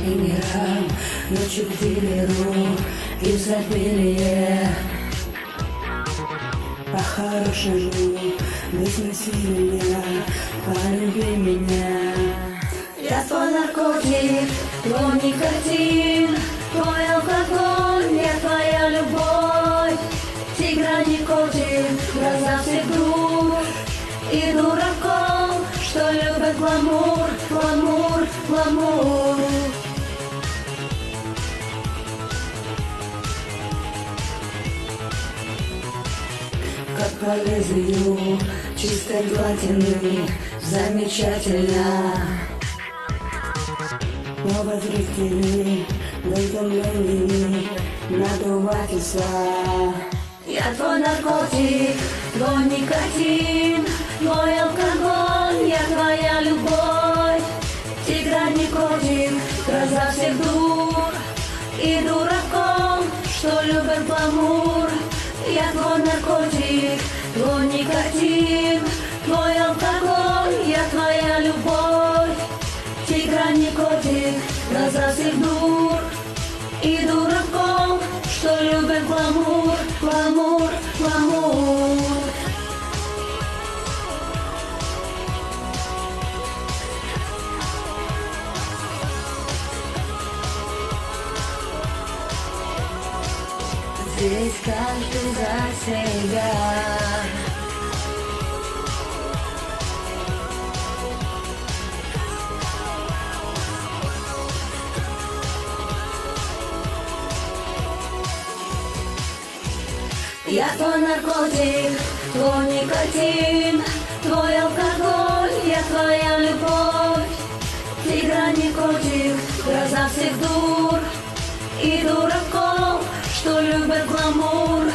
и не раб, ночью к дилеру изобилие. По-хорошему быть насильно, полюби меня. Я твой наркотик, твой никотин, твой алкоголь, я твоя любовь. Тигра не котик, глаза всех друг и дураков, что любят гламур, гламур, гламур. Как по лезвию чистой платины, замечательно. Новые зрители, выдумленные надувательства. Я твой наркотик, твой никотин, твой алкоголь, я твоя любовь. Тигра не котик, гроза всех дур и дураков, что любят гламур. Я твой наркотик, твой никотин, твой алкоголь, я твоя любовь. Тигра не котик, глаза всех дур и дураков, что любят гламур, гламур, гламур. Здесь каждый за себя. Я твой наркотик, твой никотин, твой алкоголь, я твоя любовь. Тигра не котик, гроза всех дур и дураков, что любят гламур.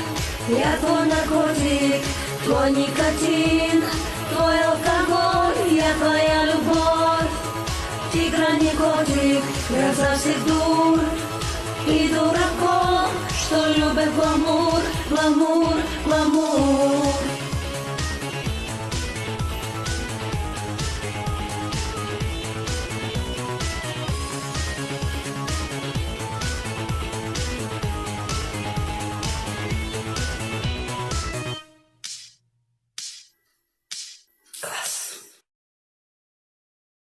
Я твой наркотик, твой никотин, твой алкоголь, я твоя любовь. Тигра не котик, гроза всех дур и дураков, что любят гламур, гламур, гламур.